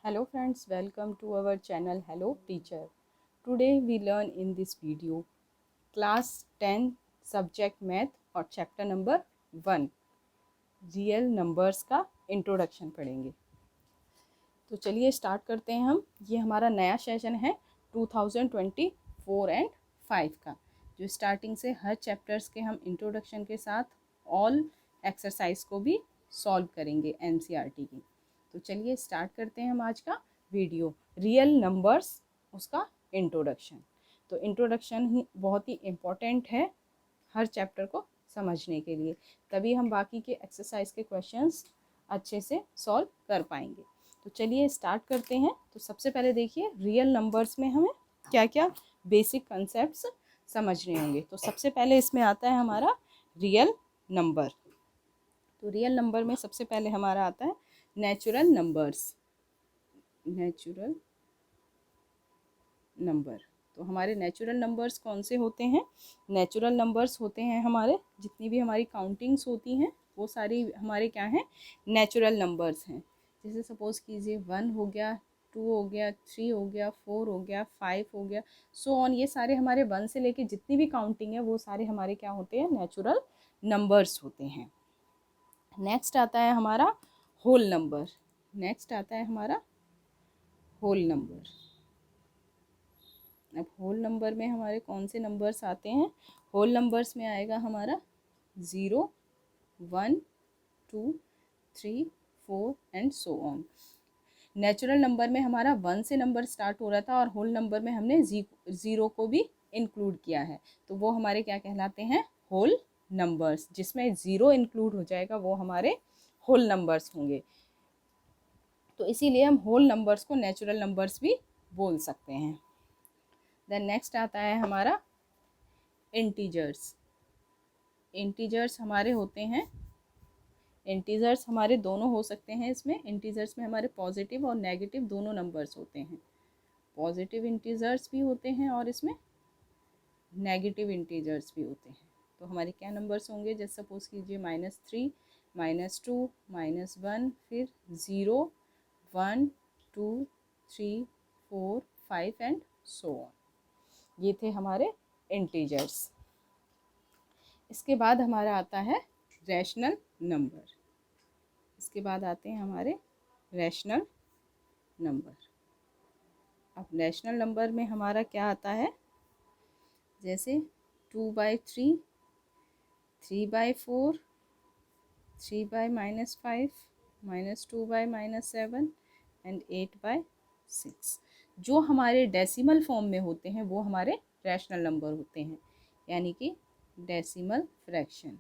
Hello friends, welcome to our channel Hello Teacher. Today we learn in this video class 10 subject math और chapter number 1 real numbers का introduction पढ़ेंगे। तो चलिए start करते हैं हम। ये हमारा नया सेशन है 2024 एंड 5 का, जो स्टार्टिंग से हर चैप्टर्स के हम इंट्रोडक्शन के साथ ऑल एक्सरसाइज को भी सॉल्व करेंगे एनसीईआरटी की। तो चलिए स्टार्ट करते हैं हम आज का वीडियो रियल नंबर्स, उसका इंट्रोडक्शन। तो इंट्रोडक्शन ही बहुत ही इम्पोर्टेंट है हर चैप्टर को समझने के लिए, तभी हम बाकी के एक्सरसाइज के क्वेश्चंस अच्छे से सॉल्व कर पाएंगे। तो चलिए स्टार्ट करते हैं। तो सबसे पहले देखिए रियल नंबर्स में हमें क्या क्या बेसिक कंसेप्ट्स समझने होंगे। तो सबसे पहले इसमें आता है हमारा रियल नंबर। तो रियल नंबर में सबसे पहले हमारा आता है नेचुरल नंबर्स। नेचुरल नंबर, तो हमारे नेचुरल नंबर्स कौन से होते हैं? नेचुरल नंबर्स होते हैं हमारे, जितनी भी हमारी काउंटिंग्स होती हैं वो सारी हमारे क्या हैं? नेचुरल नंबर्स हैं। जैसे सपोज़ कीजिए 1 हो गया, 2 हो गया, 3 हो गया, 4 हो गया, 5 हो गया, सो ऑन। ये सारे हमारे 1 से लेके जितनी भी काउंटिंग है वो सारे हमारे क्या होते हैं? नेचुरल नंबर्स होते हैं। नेक्स्ट आता है हमारा होल नंबर। नेक्स्ट आता है हमारा होल नंबर। अब होल नंबर में हमारे कौन से नंबर्स आते हैं? होल नंबर्स में आएगा हमारा 0, 1, 2, 3, 4 and so on. Natural number में हमारा 1 से नंबर स्टार्ट हो रहा था और होल नंबर में हमने 0 को भी इंक्लूड किया है, तो वो हमारे क्या कहलाते हैं? Whole numbers. जिसमें 0 इंक्लूड हो जाएगा वो हमारे होल नंबर्स होंगे। तो इसीलिए हम होल नंबर्स को नेचुरल नंबर्स भी बोल सकते हैं। देन नेक्स्ट आता है हमारा इंटीजर्स। इंटीजर्स हमारे होते हैं, इंटीजर्स हमारे दोनों हो सकते हैं। इसमें इंटीजर्स में हमारे पॉजिटिव और नेगेटिव दोनों नंबर्स होते हैं। पॉजिटिव इंटीजर्स भी होते हैं और इसमें नेगेटिव इंटीजर्स भी होते हैं। तो हमारे क्या नंबर्स होंगे? जैसे सपोज कीजिए -3, -2, -1, फिर 0, 1, 2, 3, 4, 5 एंड सो ऑन। ये थे हमारे इंटीजर्स। इसके बाद हमारा आता है रैशनल नंबर। इसके बाद आते हैं हमारे रैशनल नंबर। अब रैशनल नंबर में हमारा क्या आता है? जैसे 2/3, 3/4, 3/-5, -2/-7 एंड 8/6। जो हमारे डेसिमल फॉर्म में होते हैं वो हमारे रैशनल नंबर होते हैं, यानी कि डेसिमल फ्रैक्शन।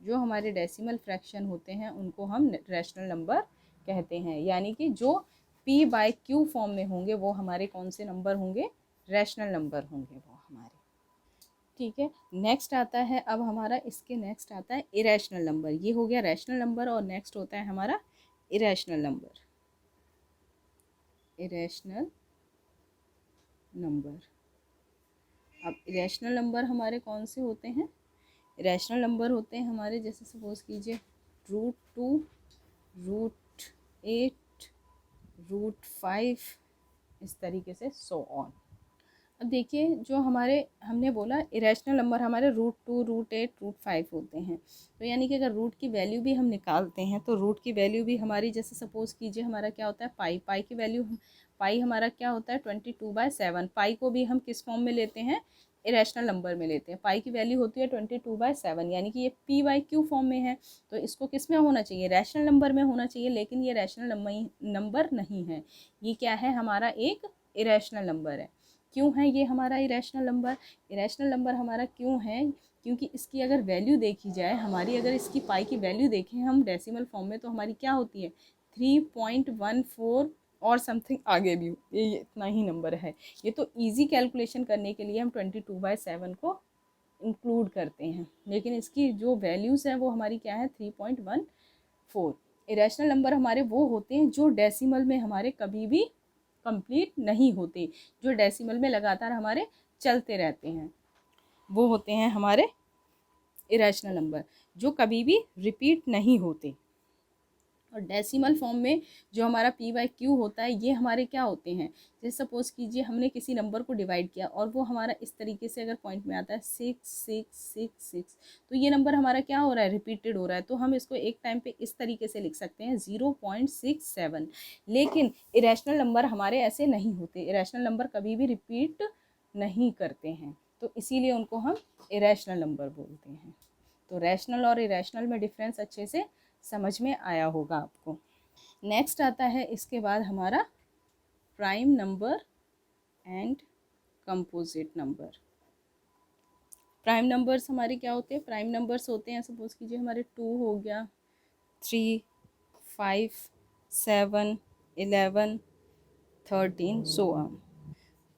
जो हमारे डेसिमल फ्रैक्शन होते हैं उनको हम रैशनल नंबर कहते हैं, यानी कि जो p/q फॉर्म में होंगे वो हमारे कौन से नंबर होंगे? रैशनल नंबर होंगे वो हमारे। ठीक है। नेक्स्ट आता है अब हमारा, इसके नेक्स्ट आता है इरेशनल नंबर। ये हो गया रैशनल नंबर और नेक्स्ट होता है हमारा इरेशनल नंबर। Irrational number. अब इरेशनल नंबर हमारे कौन से होते हैं? रैशनल नंबर होते हैं हमारे, जैसे सपोज कीजिए √2, √8, √5, इस तरीके से सो ऑन। अब देखिए जो हमारे हमने बोला इरेशनल नंबर हमारे √2, √8, √5 होते हैं। तो यानी कि अगर रूट की वैल्यू भी हम निकालते हैं तो रूट की वैल्यू भी हमारी, जैसे सपोज कीजिए हमारा क्या होता है पाई की वैल्यू, पाई हमारा क्या होता है 22/7। पाई को भी हम किस फॉर्म में लेते हैं? इरेशनल नंबर में लेते हैं। पाई की वैल्यू होती है 22/7, यानी कि ये p/q फॉर्म में है, तो इसको किस में होना चाहिए? रैशनल नंबर में होना चाहिए, लेकिन ये रैशनल नंबर नहीं है। ये क्या है? हमारा एक इरेशनल नंबर है। क्यों है ये हमारा इरेशनल नंबर? इरेशनल नंबर हमारा क्यों है? क्योंकि इसकी अगर वैल्यू देखी जाए हमारी, अगर इसकी पाई की वैल्यू देखें हम डेसिमल फॉर्म में, तो हमारी क्या होती है 3.14 और समथिंग आगे भी, ये इतना ही नंबर है। ये तो इजी कैलकुलेशन करने के लिए हम 22/7 को इंक्लूड करते हैं, लेकिन इसकी जो वैल्यूज़ हैं वो हमारी क्या है 3.14। इरेशनल नंबर हमारे वो होते हैं जो डेसिमल में हमारे कभी भी कंप्लीट नहीं होते, जो डेसिमल में लगातार हमारे चलते रहते हैं, वो होते हैं हमारे इरेशनल नंबर, जो कभी भी रिपीट नहीं होते। और डेसिमल फॉर्म में जो हमारा पी बाई क्यू होता है ये हमारे क्या होते हैं, जैसे सपोज़ कीजिए हमने किसी नंबर को डिवाइड किया और वो हमारा इस तरीके से अगर पॉइंट में आता है 6 6 6 6, तो ये नंबर हमारा क्या हो रहा है, रिपीटेड हो रहा है, तो हम इसको एक टाइम पे इस तरीके से लिख सकते हैं 0.67। लेकिन इरेशनल नंबर हमारे ऐसे नहीं होते, इरेशनल नंबर कभी भी रिपीट नहीं करते हैं, तो इसीलिए उनको हम इरेशनल नंबर बोलते हैं। तो रैशनल और इरेशनल में डिफरेंस अच्छे से समझ में आया होगा आपको। नेक्स्ट आता है इसके बाद हमारा prime number and composite number. Prime numbers हमारे क्या होते हैं, प्राइम नंबर्स होते हैं सपोज कीजिए हमारे 2 हो गया, 3, 5, 7, 11, 13 सो ऑन।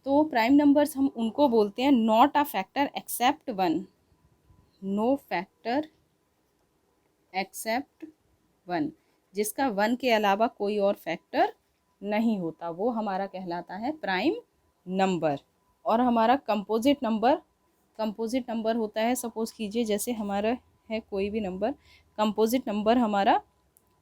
तो प्राइम नंबर्स हम उनको बोलते हैं not a factor except one, no factor except one, जिसका वन के अलावा कोई और फैक्टर नहीं होता, वो हमारा कहलाता है प्राइम नंबर। और हमारा कंपोजिट नंबर, कंपोजिट नंबर होता है सपोज़ कीजिए जैसे हमारा है कोई भी नंबर, कंपोजिट नंबर हमारा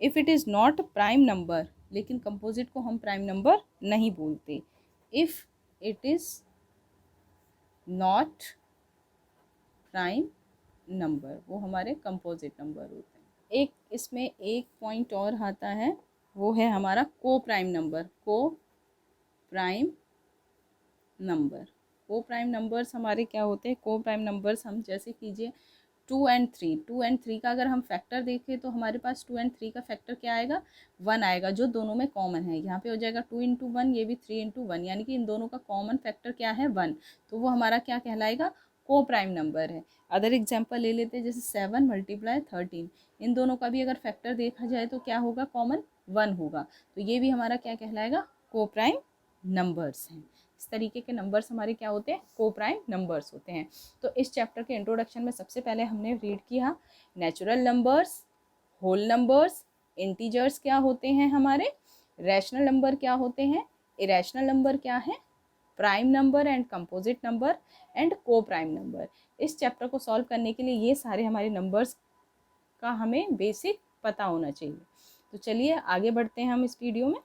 if it is not prime number, लेकिन कंपोजिट को हम प्राइम नंबर नहीं बोलते, if it is not prime number वो हमारे कंपोजिट नंबर होते हैं। एक इसमें एक पॉइंट और आता है, वो है हमारा को प्राइम नंबर, को प्राइम नंबर। को प्राइम नंबर्स हमारे क्या होते हैं, को प्राइम नंबर्स हम जैसे कीजिए 2 एंड 3, 2 एंड 3 का अगर हम फैक्टर देखें तो हमारे पास 2 एंड 3 का फैक्टर क्या आएगा, 1 आएगा, जो दोनों में कॉमन है। यहाँ पे हो जाएगा 2 इंटू 1, ये भी 3 इंटू 1, यानी कि इन दोनों का कॉमन फैक्टर क्या है, 1, तो वो हमारा क्या कहलाएगा, को प्राइम नंबर है। अदर एग्जाम्पल ले लेते हैं जैसे 7 मल्टीप्लाई 13, इन दोनों का भी अगर फैक्टर देखा जाए तो क्या होगा, कॉमन 1 होगा, तो ये भी हमारा क्या कहलाएगा, को प्राइम नंबर्स हैं। इस तरीके के नंबर्स हमारे क्या होते हैं, को प्राइम नंबर्स होते हैं। तो इस चैप्टर के इंट्रोडक्शन में सबसे पहले हमने रीड किया natural numbers, whole numbers, integers क्या होते हैं हमारे, रैशनल नंबर क्या होते हैं, इरेशनल नंबर क्या है, prime number and composite number and को प्राइम नंबर। इस चैप्टर को सॉल्व करने के लिए ये सारे हमारे नंबर्स का हमें बेसिक पता होना चाहिए। तो चलिए आगे बढ़ते हैं हम इस वीडियो में।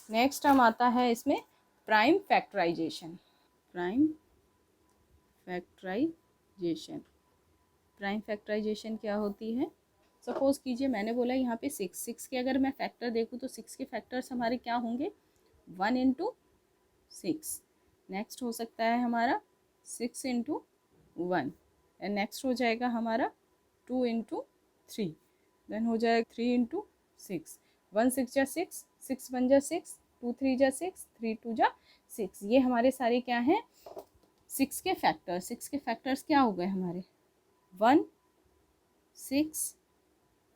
नेक्स्ट हम आता है इसमें prime factorisation. Prime factorisation, prime factorisation क्या होती है, सपोज कीजिए मैंने बोला यहाँ पे 6 के अगर मैं फैक्टर देखूँ तो 6 के फैक्टर्स हमारे क्या होंगे, 1 इंटू 6, नेक्स्ट हो सकता है हमारा 6 इंटू 1, एंड नेक्स्ट हो जाएगा हमारा 2 इंटू 3, देन हो जाएगा 3 इंटू 6, 1 6 जा 6, 6 1 जा 6, 2 3 जा 6, 3 2 जा 6, ये हमारे सारे क्या हैं, 6 के फैक्टर्स। 6 के फैक्टर्स क्या हो गए हमारे, 1 6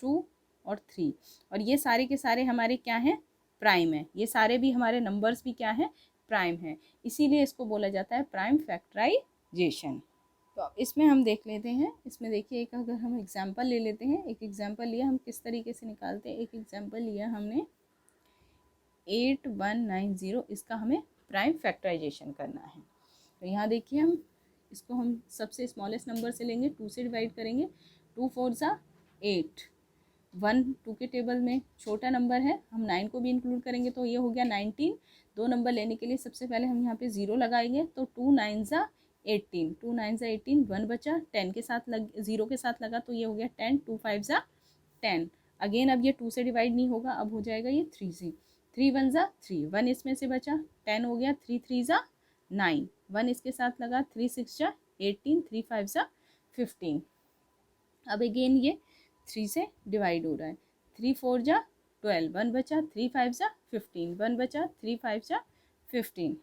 2 और 3, और ये सारे के सारे हमारे क्या हैं, प्राइम है, ये सारे भी हमारे नंबर्स भी क्या हैं, प्राइम हैं, इसीलिए इसको बोला जाता है प्राइम फैक्टराइजेशन। तो अब इसमें हम देख लेते हैं, इसमें देखिए एक अगर हम एग्जांपल ले लेते हैं, एक एग्जांपल लिया हम किस तरीके से निकालते हैं, एक एग्जांपल लिया हमने 8190, इसका हमें प्राइम फैक्टराइजेशन करना है। तो यहाँ देखिए इसको हम सबसे स्मॉलेस्ट नंबर से लेंगे, 2 से डिवाइड करेंगे, 2 4 ज़ा 8, 1 2 के टेबल में छोटा नंबर है, हम 9 को भी इंक्लूड करेंगे तो ये हो गया 19। 2 नंबर लेने के लिए सबसे पहले हम यहाँ पे 0 लगाएंगे, तो 2 9 ज़ा 18, 2 9 ज़ा 18, 1 बचा, 10 के साथ 0 के साथ लगा तो ये हो गया 10, 2 5 ज़ा 10, अगेन अब ये 2 से डिवाइड नहीं होगा, अब हो जाएगा ये 3 से, 3 1 ज़ा 3, 1 इसमें से बचा, 10 हो गया, 3 3 ज़ा 9, 1 इसके साथ लगा, 3 6 ज़ा 18, 3 5 ज़ा 15, अब अगेन ये 3 से डिवाइड हो रहा है, 3 4 जा 12, 1 बचा, 3 5 जा 15, 1 बचा, 3 5 जा 15,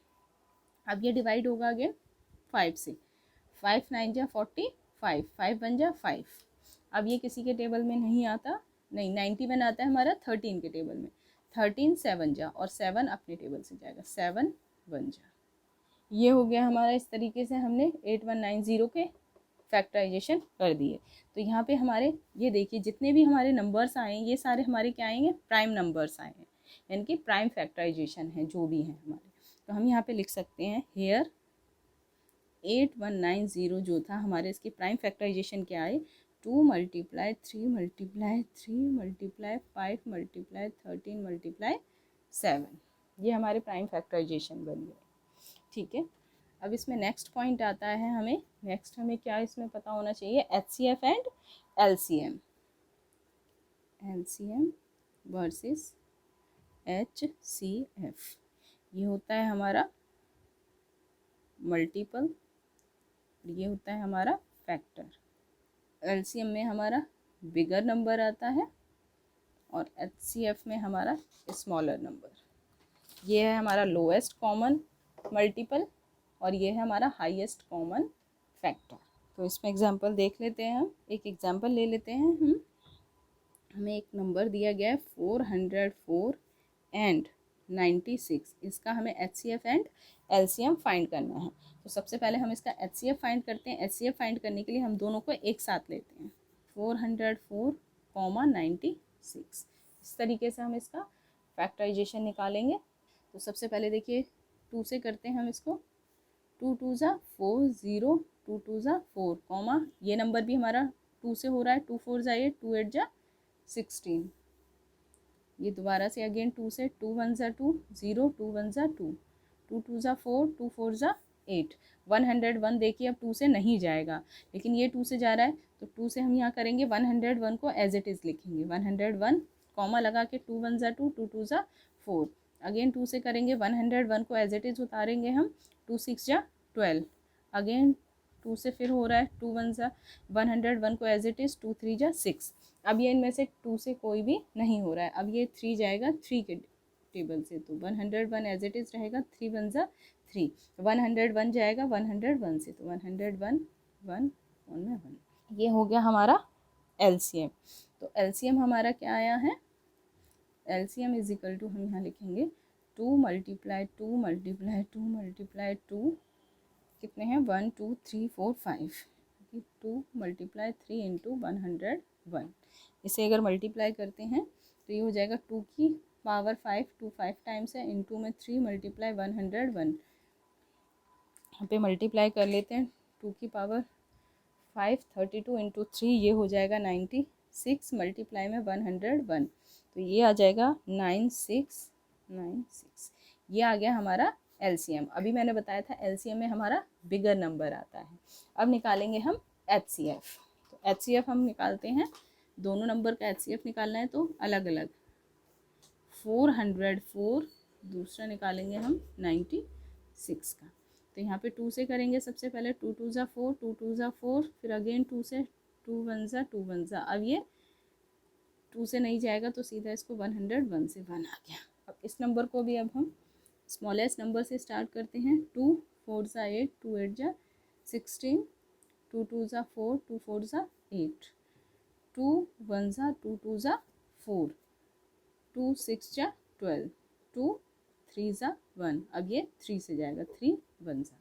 अब ये डिवाइड होगा अगेन 5 से, 5 9 जा 45, 5 1 जा 5, अब ये किसी के टेबल में नहीं आता, नहीं 91 आता है हमारा 13 के टेबल में, 13 7 जा और 7 अपने टेबल से जाएगा, 7 1 जा, ये हो गया हमारा। इस तरीके से हमने 8190 के फैक्टराइजेशन कर दिए। तो यहाँ पे हमारे ये देखिए जितने भी हमारे नंबर्स आए ये सारे हमारे क्या आएंगे, प्राइम नंबर्स आए हैं, यानी कि प्राइम फैक्टराइजेशन है जो भी हैं हमारे। तो हम यहाँ पे लिख सकते हैं हेयर 8190 जो था हमारे, इसके प्राइम फैक्टराइजेशन क्या आए, 2 multiply 3 multiply 3 multiply 5 multiply 13 multiply 7, ये हमारे प्राइम फैक्टराइजेशन बन गए। ठीक है, अब इसमें नेक्स्ट पॉइंट आता है, हमें क्या इसमें पता होना चाहिए, HCF and LCM, LCM versus HCF। ये होता है हमारा मल्टीपल, ये होता है हमारा फैक्टर। LCM में हमारा बिगर नंबर आता है और HCF में हमारा स्मॉलर नंबर। ये है हमारा लोएस्ट कॉमन मल्टीपल और ये है हमारा हाईएस्ट कॉमन फैक्टर। तो इसमें एग्जांपल देख लेते हैं, हम एक एग्जांपल ले लेते हैं। हमें एक नंबर दिया गया है 404 एंड 96, इसका हमें HCF एंड LCM फाइंड करना है। तो सबसे पहले हम इसका HCF फाइंड करते हैं। HCF फाइंड करने के लिए हम दोनों को एक साथ लेते हैं, 404, 96। इस तरीके से हम इसका फैक्टराइजेशन निकालेंगे। तो सबसे पहले देखिए 2 से करते हैं हम इसको, 2 2 ज़ा 4, 0, 2 2 ज़ा 4, कॉमा ये नंबर भी हमारा 2 से हो रहा है, 2 4 ज़ा 8, 2 8 ज़ा 16। ये दोबारा से अगेन 2 से, 2 1 ज़ा 2, 0, 2 1 ज़ा 2, 2 2 ज़ा 4, 2 4 ज़ा 8। 101 देखिए अब 2 से नहीं जाएगा, लेकिन ये 2 से जा रहा है, तो 2 से हम यहाँ करेंगे 101 को एज इट इज़ लिखेंगे, 101 कॉमा लगा के 2 1 ज़ा 2, 2 2 ज़ा 4। अगेन 2 से करेंगे 101 को एज इट इज़ उतारेंगे हम, 2 6 ज़ा 12। अगेन 2 से फिर हो रहा है 2 1 ज़ा 101 को एज इट इज़, 2 3 ज़ा 6। अब ये इनमें से 2 से कोई भी नहीं हो रहा है, अब ये 3 जाएगा 3 के टेबल से, तो 101 एज इट इज़ रहेगा, 3 1 ज़ा 3। 101 जाएगा 101 से, तो 101 1 1। ये हो गया हमारा LCM। तो LCM हमारा क्या आया है, LCM इज इक्वल टू, हम यहाँ लिखेंगे 2 मल्टीप्लाई 2 मल्टीप्लाई 2 मल्टीप्लाई 2, कितने हैं 1 2 3 4 5, 2 मल्टीप्लाई 3 इंटू 101। इसे अगर मल्टीप्लाई करते हैं तो ये हो जाएगा 2 की पावर 5, 2 5 टाइम्स है, इंटू में 3 मल्टीप्लाई 101। यहाँ पे मल्टीप्लाई कर लेते हैं, 2 की पावर 5, 32 इंटू 3, ये हो जाएगा 96, मल्टीप्लाई में 101, तो ये आ जाएगा 9696। ये आ गया हमारा LCM। अभी मैंने बताया था LCM में हमारा बिगर नंबर आता है। अब निकालेंगे हम HCF। तो HCF हम निकालते हैं, दोनों नंबर का HCF निकालना है तो अलग अलग, 404, दूसरा निकालेंगे हम 96 का। तो यहाँ पे 2 से करेंगे सबसे पहले, 2 2 ज़ा 4, 2 2 ज़ा 4, फिर अगेन 2 से, 2 1 ज़ा 2 1 ज़ा। अब ये 2 से नहीं जाएगा तो सीधा इसको 101 से 1 आ गया। अब इस नंबर को भी अब हम स्मॉलेस्ट नंबर से स्टार्ट करते हैं, 2 4 ज़ा 8, 2 8 ज़ा 16, 2 2 ज़ा 4, 2 4 ज़ा 8, 2 1 ज़ा 2, 2 ज़ा 4, 2 6 ज़ा 12, 2 3 ज़ा 1। अब ये 3 से जाएगा, 3 1 ज़ा।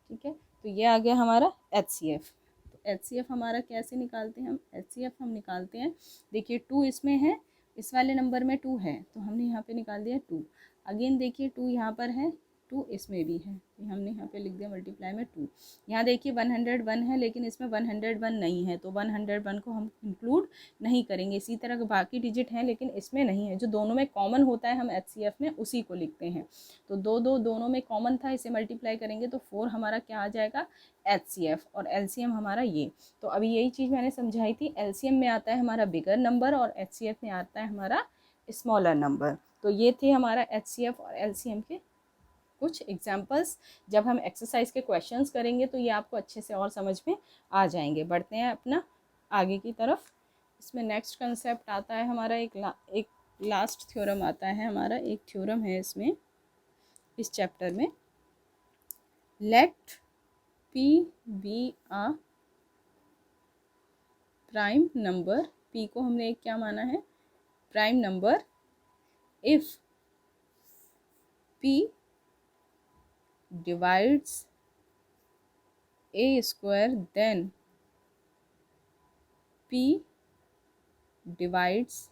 ठीक है, तो ये आ गया हमारा HCF। तो HCF हमारा कैसे निकालते हैं हम, HCF हम निकालते हैं, देखिए 2 इसमें है, इस वाले नंबर में 2 है, तो हमने यहाँ पे निकाल दिया 2। अगेन देखिए 2 यहाँ पर है, 2 इसमें भी है, तो हमने यहाँ पे लिख दिया मल्टीप्लाई में 2। यहाँ देखिए 101 है, लेकिन इसमें 101 नहीं है, तो 101 को हम इंक्लूड नहीं करेंगे। इसी तरह बाकी डिजिट हैं लेकिन इसमें नहीं है, जो दोनों में कॉमन होता है हम HCF में उसी को लिखते हैं। तो दोनों में कॉमन था, इसे मल्टीप्लाई करेंगे तो 4 हमारा क्या आ जाएगा HCF, और LCM हमारा ये। तो अभी यही चीज़ मैंने समझाई थी, LCM में आता है हमारा बिगर नंबर और HCF में आता है हमारा स्मॉलर नंबर। तो ये थे हमारा HCF और LCM के कुछ एग्जाम्पल्स। जब हम एक्सरसाइज के क्वेश्चंस करेंगे तो ये आपको अच्छे से और समझ में आ जाएंगे। बढ़ते हैं अपना आगे की तरफ। इसमें नेक्स्ट कंसेप्ट आता है हमारा एक लास्ट थ्योरम आता है हमारा, एक थ्योरम है इसमें, इस चैप्टर में, लेट P बी आ प्राइम नंबर। P को हमने एक क्या माना है, prime number, if P divides a square then P divides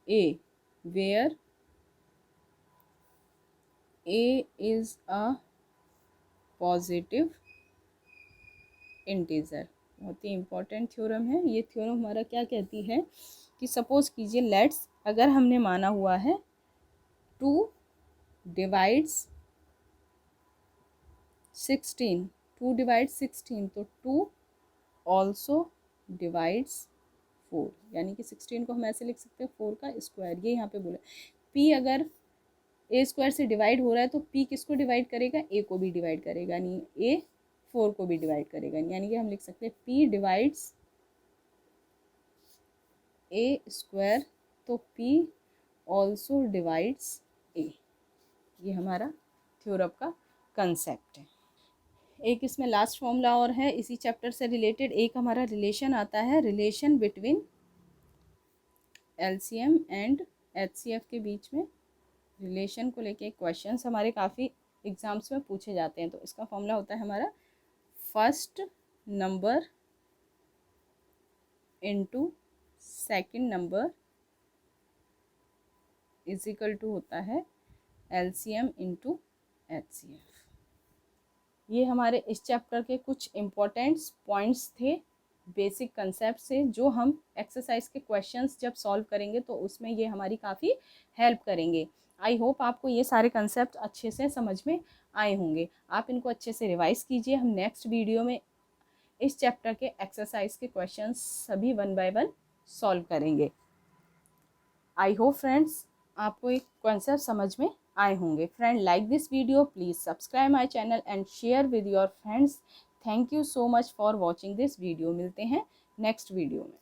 a, where a is a positive integer। बहुत ही इम्पोर्टेंट थ्योरम है ये। थ्योरम हमारा क्या कहती है कि सपोज कीजिए लेट्स, अगर हमने माना हुआ है 2 डिवाइड्स 16, 2 डिवाइड्स 16, तो 2 ऑल्सो डिवाइड्स 4, यानी कि 16 को हम ऐसे लिख सकते हैं 4 का स्क्वायर। ये यहाँ पे बोला p अगर ए स्क्वायर से डिवाइड हो रहा है तो p किसको डिवाइड करेगा, a को भी डिवाइड करेगा, नहीं a 4 को भी डिवाइड करेगा, यानी कि हम लिख सकते हैं p डिवाइड्स ए स्क्वायर, तो p ऑल्सो डिवाइड्स a। ये हमारा थ्योरम का कंसेप्ट है। एक इसमें लास्ट फॉर्मूला और है इसी चैप्टर से रिलेटेड। एक हमारा रिलेशन आता है, relation between LCM and HCF के बीच में रिलेशन को लेके क्वेश्चंस हमारे काफ़ी एग्जाम्स में पूछे जाते हैं। तो इसका फॉर्मूला होता है हमारा first number into second number is equal to होता है एलसीएम इनटू एचसीएफ। ये हमारे इस चैप्टर के कुछ इम्पोर्टेंट्स पॉइंट्स थे, बेसिक कंसेप्ट से, जो हम एक्सरसाइज के क्वेश्चंस जब सॉल्व करेंगे तो उसमें ये हमारी काफ़ी हेल्प करेंगे। आई होप आपको ये सारे कंसेप्ट अच्छे से समझ में आए होंगे। आप इनको अच्छे से रिवाइज कीजिए। हम नेक्स्ट वीडियो में इस चैप्टर के एक्सरसाइज के क्वेश्चंस सभी 1 बाय 1 सॉल्व करेंगे। आई होप फ्रेंड्स आपको एक कॉन्सेप्ट समझ में आए होंगे। Friend, like this video, please subscribe my channel and share with your friends. Thank you so much for watching this video. मिलते हैं नेक्स्ट वीडियो में।